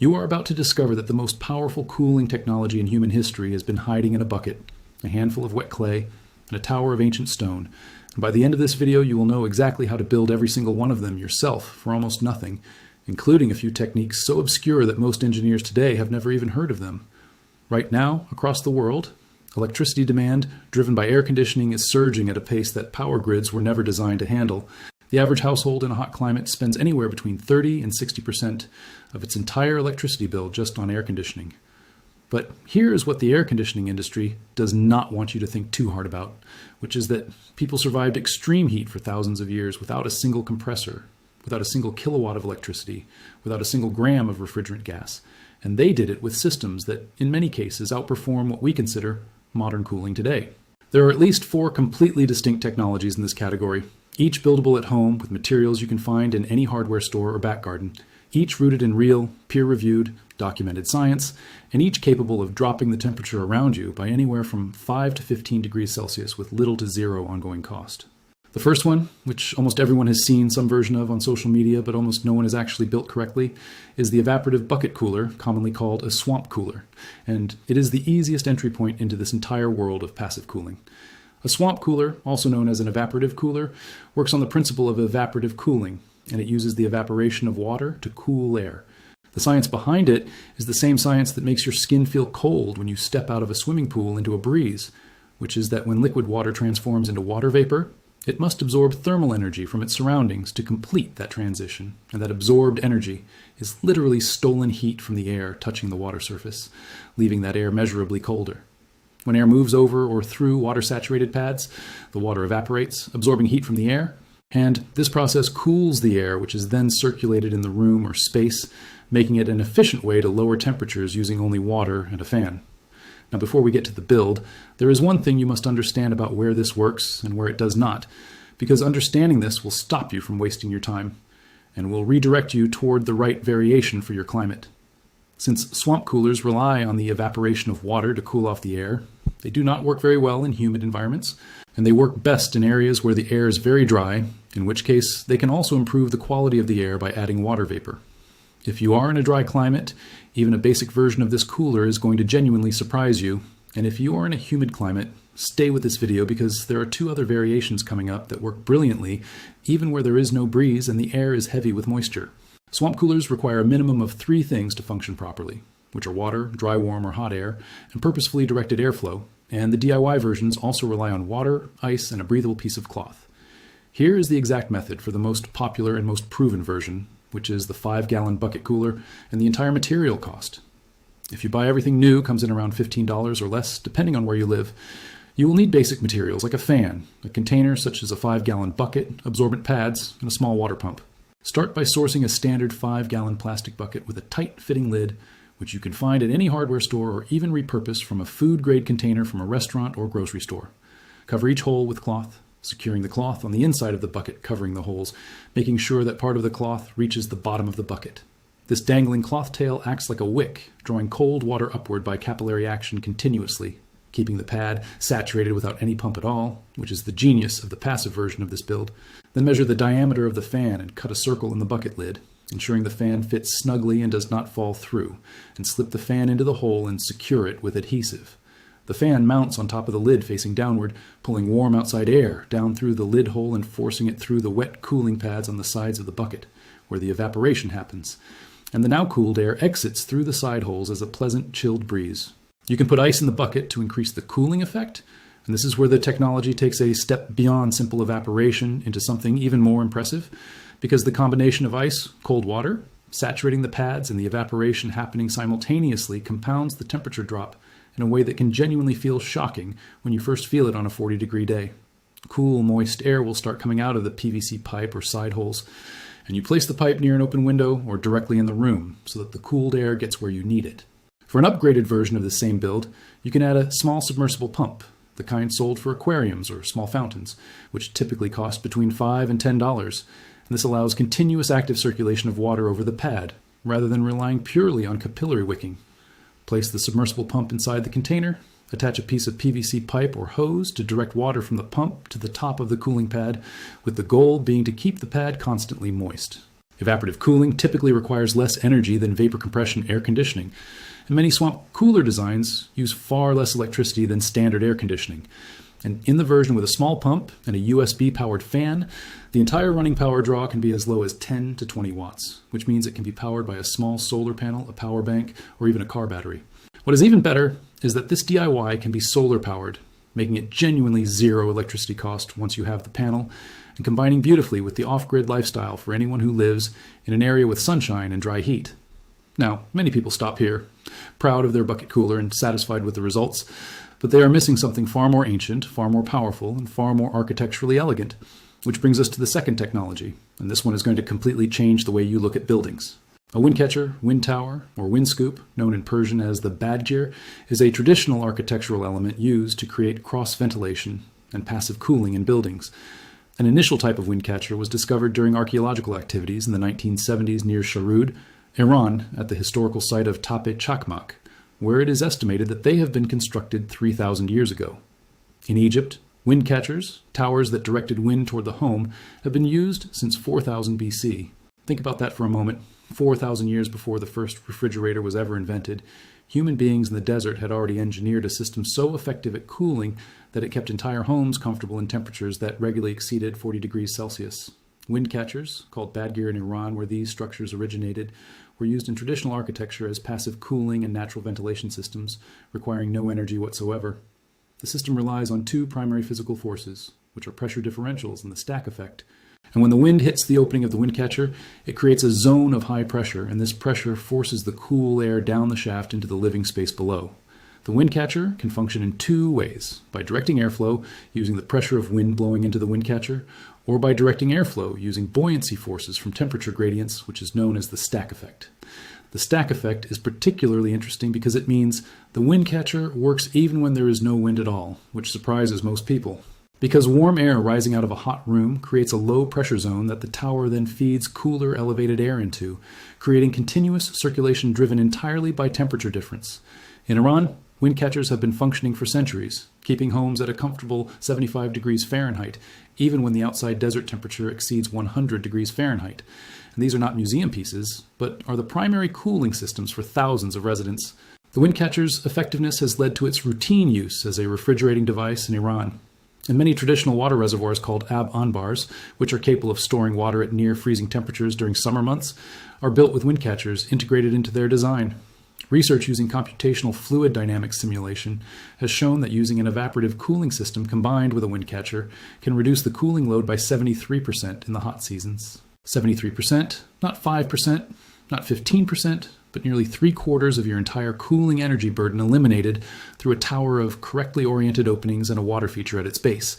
You are about to discover that the most powerful cooling technology in human history has been hiding in a bucket, a handful of wet clay, and a tower of ancient stone. And by the end of this video, you will know exactly how to build every single one of them yourself for almost nothing, including a few techniques so obscure that most engineers today have never even heard of them. Right now, across the world, electricity demand, driven by air conditioning, is surging at a pace that power grids were never designed to handle. The average household in a hot climate spends anywhere between 30 and 60% of its entire electricity bill just on air conditioning. But here is what the air conditioning industry does not want you to think too hard about, which is that people survived extreme heat for thousands of years without a single compressor, without a single kilowatt of electricity, without a single gram of refrigerant gas. And they did it with systems that, in many cases, outperform what we consider modern cooling today. There are at least 4 completely distinct technologies in this category, each buildable at home with materials you can find in any hardware store or back garden, each rooted in real, peer-reviewed, documented science, and each capable of dropping the temperature around you by anywhere from 5 to 15 degrees Celsius with little to zero ongoing cost. The first one, which almost everyone has seen some version of on social media, but almost no one has actually built correctly, is the evaporative bucket cooler, commonly called a swamp cooler. And it is the easiest entry point into this entire world of passive cooling. A swamp cooler, also known as an evaporative cooler, works on the principle of evaporative cooling, and it uses the evaporation of water to cool air. The science behind it is the same science that makes your skin feel cold when you step out of a swimming pool into a breeze, which is that when liquid water transforms into water vapor, it must absorb thermal energy from its surroundings to complete that transition, and that absorbed energy is literally stolen heat from the air touching the water surface, leaving that air measurably colder. When air moves over or through water-saturated pads, the water evaporates, absorbing heat from the air, and this process cools the air, which is then circulated in the room or space, making it an efficient way to lower temperatures using only water and a fan. Now, before we get to the build, there is one thing you must understand about where this works and where it does not, because understanding this will stop you from wasting your time and will redirect you toward the right variation for your climate. Since swamp coolers rely on the evaporation of water to cool off the air, they do not work very well in humid environments, and they work best in areas where the air is very dry, in which case they can also improve the quality of the air by adding water vapor. If you are in a dry climate, even a basic version of this cooler is going to genuinely surprise you, and if you are in a humid climate, stay with this video because there are 2 other variations coming up that work brilliantly even where there is no breeze and the air is heavy with moisture. Swamp coolers require a minimum of 3 things to function properly, which are water, dry, warm, or hot air, and purposefully directed airflow, and the DIY versions also rely on water, ice, and a breathable piece of cloth. Here is the exact method for the most popular and most proven version, which is the 5-gallon bucket cooler and the entire material cost. If you buy everything new, comes in around $15 or less, depending on where you live. You will need basic materials like a fan, a container such as a 5-gallon bucket, absorbent pads, and a small water pump. Start by sourcing a standard 5-gallon plastic bucket with a tight-fitting lid, which you can find at any hardware store or even repurpose from a food-grade container from a restaurant or grocery store. Cover each hole with cloth, securing the cloth on the inside of the bucket covering the holes, making sure that part of the cloth reaches the bottom of the bucket. This dangling cloth tail acts like a wick, drawing cold water upward by capillary action continuously, keeping the pad saturated without any pump at all, which is the genius of the passive version of this build. Then measure the diameter of the fan and cut a circle in the bucket lid, ensuring the fan fits snugly and does not fall through, and slip the fan into the hole and secure it with adhesive. The fan mounts on top of the lid facing downward, pulling warm outside air down through the lid hole and forcing it through the wet cooling pads on the sides of the bucket, where the evaporation happens. And the now cooled air exits through the side holes as a pleasant, chilled breeze. You can put ice in the bucket to increase the cooling effect, and this is where the technology takes a step beyond simple evaporation into something even more impressive, because the combination of ice, cold water, saturating the pads, and the evaporation happening simultaneously compounds the temperature drop in a way that can genuinely feel shocking when you first feel it on a 40-degree day. Cool, moist air will start coming out of the PVC pipe or side holes, and you place the pipe near an open window or directly in the room so that the cooled air gets where you need it. For an upgraded version of the same build, you can add a small submersible pump, the kind sold for aquariums or small fountains, which typically cost between $5 and $10, and this allows continuous active circulation of water over the pad, rather than relying purely on capillary wicking. Place the submersible pump inside the container, attach a piece of PVC pipe or hose to direct water from the pump to the top of the cooling pad, with the goal being to keep the pad constantly moist. Evaporative cooling typically requires less energy than vapor compression air conditioning, and many swamp cooler designs use far less electricity than standard air conditioning. And in the version with a small pump and a USB-powered fan, the entire running power draw can be as low as 10 to 20 watts, which means it can be powered by a small solar panel, a power bank, or even a car battery. What is even better is that this DIY can be solar-powered, making it genuinely zero electricity cost once you have the panel, and combining beautifully with the off-grid lifestyle for anyone who lives in an area with sunshine and dry heat. Now, many people stop here, proud of their bucket cooler and satisfied with the results, but they are missing something far more ancient, far more powerful, and far more architecturally elegant, which brings us to the second technology, and this one is going to completely change the way you look at buildings. A windcatcher, wind tower, or wind scoop, known in Persian as the badgir, is a traditional architectural element used to create cross-ventilation and passive cooling in buildings. An initial type of windcatcher was discovered during archaeological activities in the 1970s near Sharud, Iran, at the historical site of Tepe Chakmak, where it is estimated that they have been constructed 3,000 years ago. In Egypt, windcatchers, towers that directed wind toward the home, have been used since 4000 BC. Think about that for a moment. 4,000 years before the first refrigerator was ever invented, human beings in the desert had already engineered a system so effective at cooling that it kept entire homes comfortable in temperatures that regularly exceeded 40 degrees Celsius. Windcatchers, called badgir in Iran where these structures originated, were used in traditional architecture as passive cooling and natural ventilation systems, requiring no energy whatsoever. The system relies on two primary physical forces, which are pressure differentials and the stack effect. And when the wind hits the opening of the windcatcher, it creates a zone of high pressure, and this pressure forces the cool air down the shaft into the living space below. The windcatcher can function in two ways, by directing airflow using the pressure of wind blowing into the windcatcher, or by directing airflow using buoyancy forces from temperature gradients, which is known as the stack effect. The stack effect is particularly interesting because it means the windcatcher works even when there is no wind at all, which surprises most people. Because warm air rising out of a hot room creates a low pressure zone that the tower then feeds cooler elevated air into, creating continuous circulation driven entirely by temperature difference. In Iran, windcatchers have been functioning for centuries, keeping homes at a comfortable 75 degrees Fahrenheit, even when the outside desert temperature exceeds 100 degrees Fahrenheit. And these are not museum pieces, but are the primary cooling systems for thousands of residents. The windcatcher's effectiveness has led to its routine use as a refrigerating device in Iran. And many traditional water reservoirs called ab-anbars, which are capable of storing water at near freezing temperatures during summer months, are built with windcatchers integrated into their design. Research using computational fluid dynamics simulation has shown that using an evaporative cooling system combined with a windcatcher can reduce the cooling load by 73% in the hot seasons. 73%, not 5%, not 15%, but nearly 3/4 of your entire cooling energy burden eliminated through a tower of correctly oriented openings and a water feature at its base.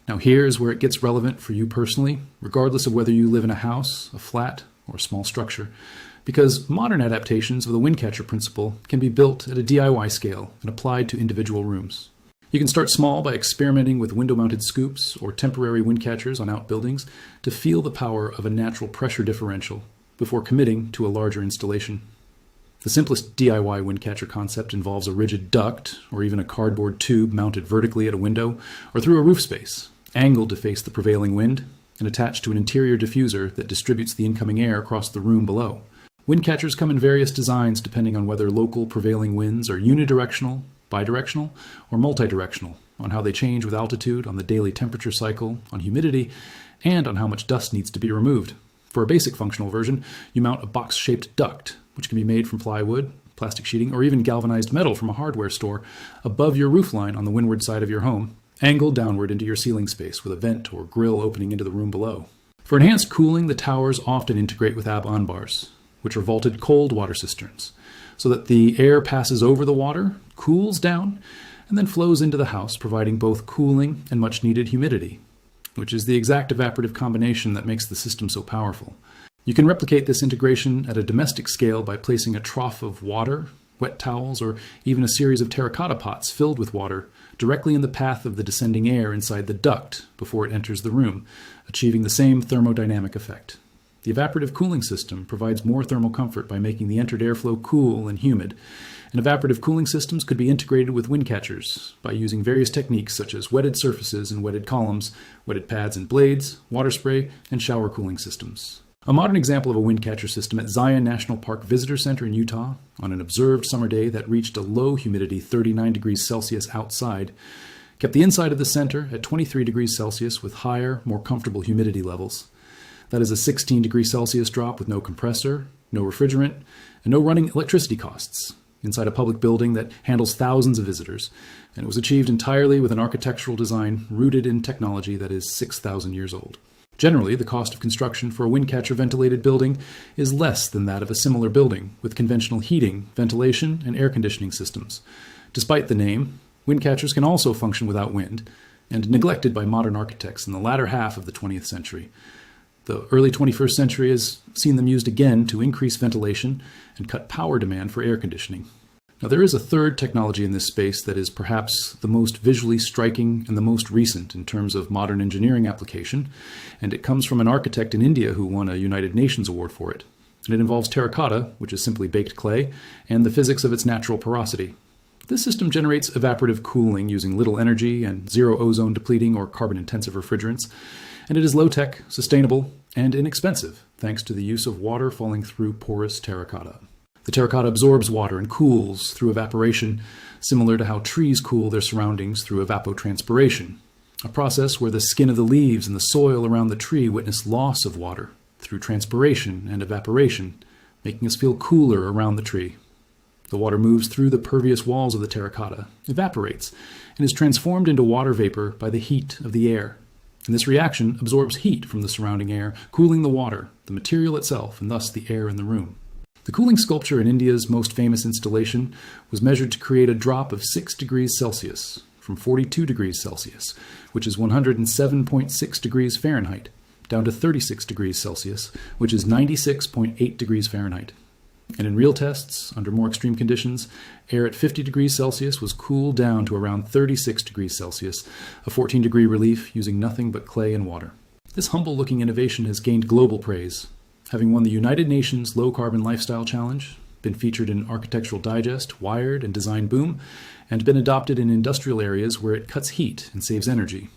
Now here's where it gets relevant for you personally, regardless of whether you live in a house, a flat, or a small structure. Because modern adaptations of the windcatcher principle can be built at a DIY scale and applied to individual rooms. You can start small by experimenting with window-mounted scoops or temporary windcatchers on outbuildings to feel the power of a natural pressure differential before committing to a larger installation. The simplest DIY windcatcher concept involves a rigid duct or even a cardboard tube mounted vertically at a window or through a roof space, angled to face the prevailing wind, and attached to an interior diffuser that distributes the incoming air across the room below. Windcatchers come in various designs depending on whether local prevailing winds are unidirectional, bidirectional, or multidirectional, on how they change with altitude, on the daily temperature cycle, on humidity, and on how much dust needs to be removed. For a basic functional version, you mount a box-shaped duct, which can be made from plywood, plastic sheeting, or even galvanized metal from a hardware store, above your roofline on the windward side of your home, angled downward into your ceiling space with a vent or grill opening into the room below. For enhanced cooling, the towers often integrate with ab-anbars, which are vaulted cold water cisterns, so that the air passes over the water, cools down, and then flows into the house, providing both cooling and much-needed humidity, which is the exact evaporative combination that makes the system so powerful. You can replicate this integration at a domestic scale by placing a trough of water, wet towels, or even a series of terracotta pots filled with water directly in the path of the descending air inside the duct before it enters the room, achieving the same thermodynamic effect. The evaporative cooling system provides more thermal comfort by making the entered airflow cool and humid, and evaporative cooling systems could be integrated with windcatchers by using various techniques such as wetted surfaces and wetted columns, wetted pads and blades, water spray, and shower cooling systems. A modern example of a windcatcher system at Zion National Park Visitor Center in Utah, on an observed summer day that reached a low humidity 39 degrees Celsius outside, kept the inside of the center at 23 degrees Celsius with higher, more comfortable humidity levels. That is a 16 degrees Celsius drop with no compressor, no refrigerant, and no running electricity costs, inside a public building that handles thousands of visitors, and it was achieved entirely with an architectural design rooted in technology that is 6,000 years old. Generally, the cost of construction for a windcatcher ventilated building is less than that of a similar building with conventional heating, ventilation, and air conditioning systems. Despite the name, windcatchers can also function without wind, and neglected by modern architects in the latter half of the 20th century. The early 21st century has seen them used again to increase ventilation and cut power demand for air conditioning. Now, there is a third technology in this space that is perhaps the most visually striking and the most recent in terms of modern engineering application, and it comes from an architect in India who won a United Nations award for it. And it involves terracotta, which is simply baked clay, and the physics of its natural porosity. This system generates evaporative cooling using little energy and zero ozone depleting or carbon-intensive refrigerants, and it is low-tech, sustainable, and inexpensive, thanks to the use of water falling through porous terracotta. The terracotta absorbs water and cools through evaporation, similar to how trees cool their surroundings through evapotranspiration, a process where the skin of the leaves and the soil around the tree witness loss of water through transpiration and evaporation, making us feel cooler around the tree. The water moves through the pervious walls of the terracotta, evaporates, and is transformed into water vapor by the heat of the air. And this reaction absorbs heat from the surrounding air, cooling the water, the material itself, and thus the air in the room. The cooling sculpture in India's most famous installation was measured to create a drop of 6 degrees Celsius from 42 degrees Celsius, which is 107.6 degrees Fahrenheit, down to 36 degrees Celsius, which is 96.8 degrees Fahrenheit. And in real tests, under more extreme conditions, air at 50 degrees Celsius was cooled down to around 36 degrees Celsius, a 14-degree relief using nothing but clay and water. This humble-looking innovation has gained global praise, having won the United Nations Low Carbon Lifestyle Challenge, been featured in Architectural Digest, Wired, and Design Boom, and been adopted in industrial areas where it cuts heat and saves energy.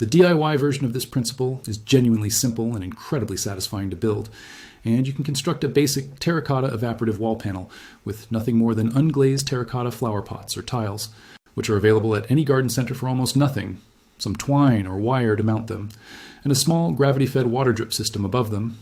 The DIY version of this principle is genuinely simple and incredibly satisfying to build, and you can construct a basic terracotta evaporative wall panel with nothing more than unglazed terracotta flower pots or tiles, which are available at any garden center for almost nothing, some twine or wire to mount them, and a small gravity-fed water drip system above them.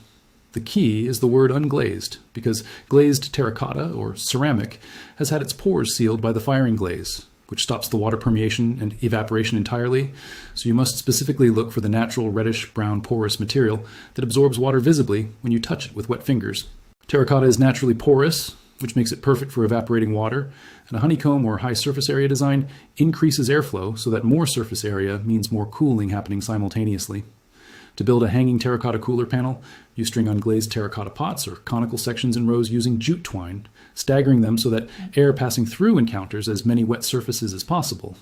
The key is the word unglazed, because glazed terracotta, or ceramic, has had its pores sealed by the firing glaze, which stops the water permeation and evaporation entirely, so you must specifically look for the natural reddish-brown porous material that absorbs water visibly when you touch it with wet fingers. Terracotta is naturally porous, which makes it perfect for evaporating water, and a honeycomb or high surface area design increases airflow so that more surface area means more cooling happening simultaneously. To build a hanging terracotta cooler panel, you string unglazed terracotta pots or conical sections in rows using jute twine, staggering them so that air passing through encounters as many wet surfaces as possible.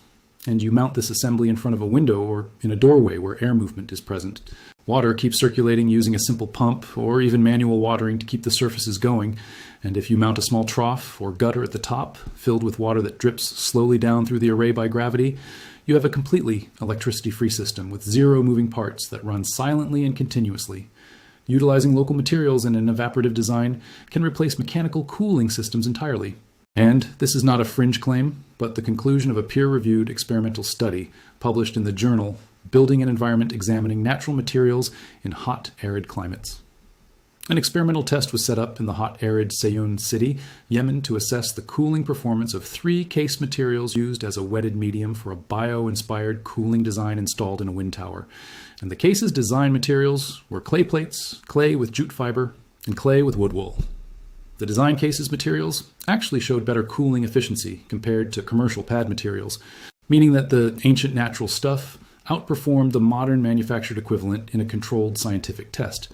And you mount this assembly in front of a window or in a doorway where air movement is present. Water keeps circulating using a simple pump or even manual watering to keep the surfaces going. And if you mount a small trough or gutter at the top, filled with water that drips slowly down through the array by gravity, you have a completely electricity-free system with zero moving parts that run silently and continuously. Utilizing local materials in an evaporative design can replace mechanical cooling systems entirely. And this is not a fringe claim, but the conclusion of a peer-reviewed experimental study published in the journal Building an Environment Examining Natural Materials in Hot, Arid Climates. An experimental test was set up in the hot, arid Seyoun city, Yemen, to assess the cooling performance of 3 case materials used as a wetted medium for a bio-inspired cooling design installed in a wind tower. And the case's design materials were clay plates, clay with jute fiber, and clay with wood wool. The design case's materials actually showed better cooling efficiency compared to commercial pad materials, meaning that the ancient natural stuff outperformed the modern manufactured equivalent in a controlled scientific test.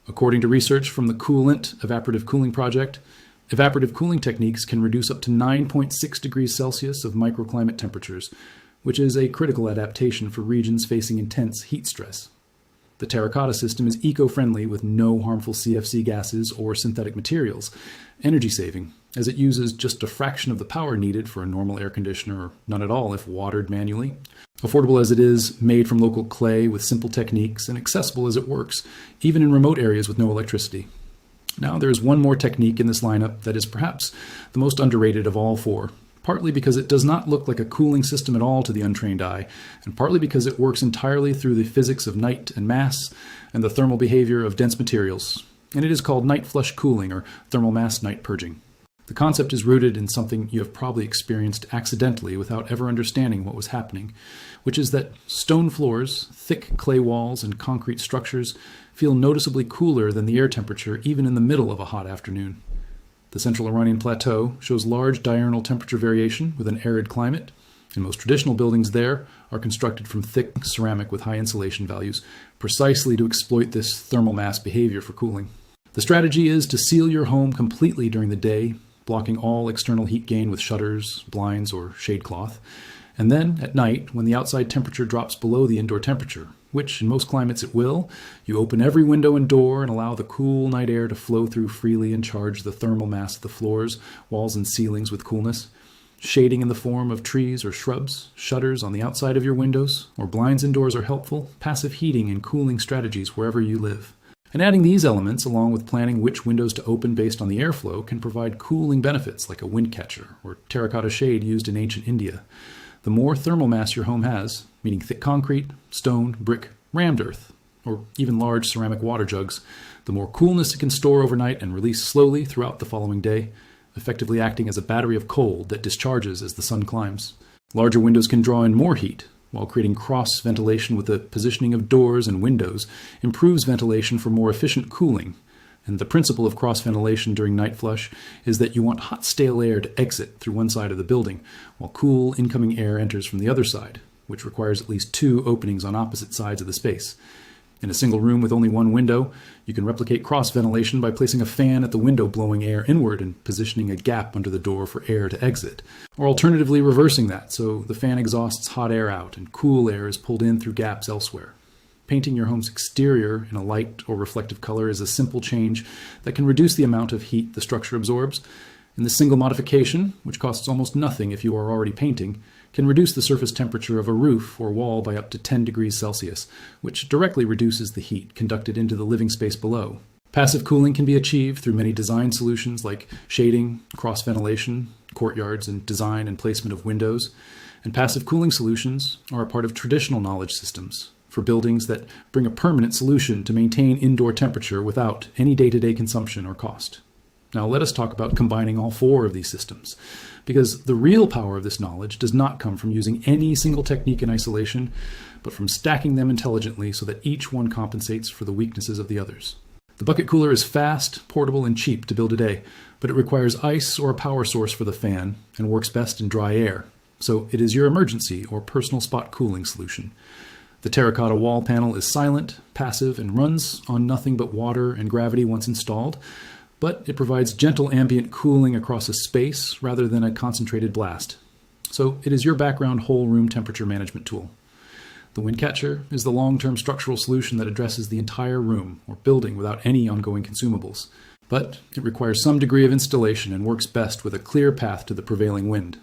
According to research from the Coolant Evaporative Cooling Project, evaporative cooling techniques can reduce up to 9.6 degrees Celsius of microclimate temperatures, which is a critical adaptation for regions facing intense heat stress. The terracotta system is eco-friendly with no harmful CFC gases or synthetic materials, energy-saving, as it uses just a fraction of the power needed for a normal air conditioner or none at all if watered manually. Affordable as it is, made from local clay with simple techniques, and accessible as it works, even in remote areas with no electricity. Now, there is one more technique in this lineup that is perhaps the most underrated of all four, partly because it does not look like a cooling system at all to the untrained eye, and partly because it works entirely through the physics of night and mass and the thermal behavior of dense materials, and it is called night flush cooling or thermal mass night purging. The concept is rooted in something you have probably experienced accidentally without ever understanding what was happening, which is that stone floors, thick clay walls, and concrete structures feel noticeably cooler than the air temperature even in the middle of a hot afternoon. The Central Iranian Plateau shows large diurnal temperature variation with an arid climate, and most traditional buildings there are constructed from thick ceramic with high insulation values, precisely to exploit this thermal mass behavior for cooling. The strategy is to seal your home completely during the day, blocking all external heat gain with shutters, blinds, or shade cloth. And then, at night, when the outside temperature drops below the indoor temperature, which in most climates it will, you open every window and door and allow the cool night air to flow through freely and charge the thermal mass of the floors, walls, and ceilings with coolness. Shading in the form of trees or shrubs, shutters on the outside of your windows, or blinds indoors are helpful, passive heating and cooling strategies wherever you live. And adding these elements, along with planning which windows to open based on the airflow, can provide cooling benefits like a windcatcher or terracotta shade used in ancient India. The more thermal mass your home has, meaning thick concrete, stone, brick, rammed earth, or even large ceramic water jugs, the more coolness it can store overnight and release slowly throughout the following day, effectively acting as a battery of cold that discharges as the sun climbs. Larger windows can draw in more heat, while creating cross ventilation with the positioning of doors and windows improves ventilation for more efficient cooling. And the principle of cross ventilation during night flush is that you want hot, stale air to exit through one side of the building, while cool, incoming air enters from the other side, which requires at least 2 openings on opposite sides of the space. In a single room with only one window, you can replicate cross ventilation by placing a fan at the window blowing air inward and positioning a gap under the door for air to exit. Or alternatively reversing that, so the fan exhausts hot air out and cool air is pulled in through gaps elsewhere. Painting your home's exterior in a light or reflective color is a simple change that can reduce the amount of heat the structure absorbs. And this single modification, which costs almost nothing if you are already painting, can reduce the surface temperature of a roof or wall by up to 10 degrees Celsius, which directly reduces the heat conducted into the living space below. Passive cooling can be achieved through many design solutions like shading, cross-ventilation, courtyards, and design and placement of windows. And passive cooling solutions are a part of traditional knowledge systems for buildings that bring a permanent solution to maintain indoor temperature without any day-to-day consumption or cost. Now let us talk about combining all 4 of these systems, because the real power of this knowledge does not come from using any single technique in isolation, but from stacking them intelligently so that each one compensates for the weaknesses of the others. The bucket cooler is fast, portable, and cheap to build today, but it requires ice or a power source for the fan and works best in dry air, so it is your emergency or personal spot cooling solution. The Terracotta wall panel is silent, passive, and runs on nothing but water and gravity once installed, but it provides gentle ambient cooling across a space rather than a concentrated blast. So it is your background whole room temperature management tool. The windcatcher is the long-term structural solution that addresses the entire room or building without any ongoing consumables. But it requires some degree of installation and works best with a clear path to the prevailing wind.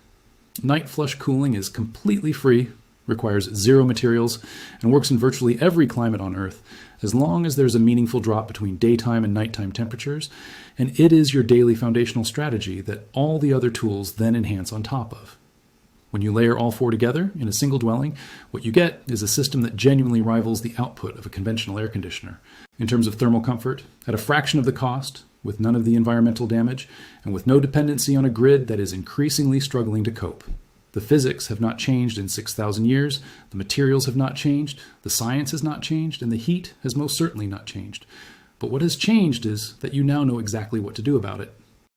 Night flush cooling is completely free, requires 0 materials, and works in virtually every climate on Earth, as long as there's a meaningful drop between daytime and nighttime temperatures, and it is your daily foundational strategy that all the other tools then enhance on top of. When you layer all 4 together in a single dwelling, what you get is a system that genuinely rivals the output of a conventional air conditioner. In terms of thermal comfort, at a fraction of the cost, with none of the environmental damage, and with no dependency on a grid that is increasingly struggling to cope. The physics have not changed in 6,000 years, the materials have not changed, the science has not changed, and the heat has most certainly not changed. But what has changed is that you now know exactly what to do about it.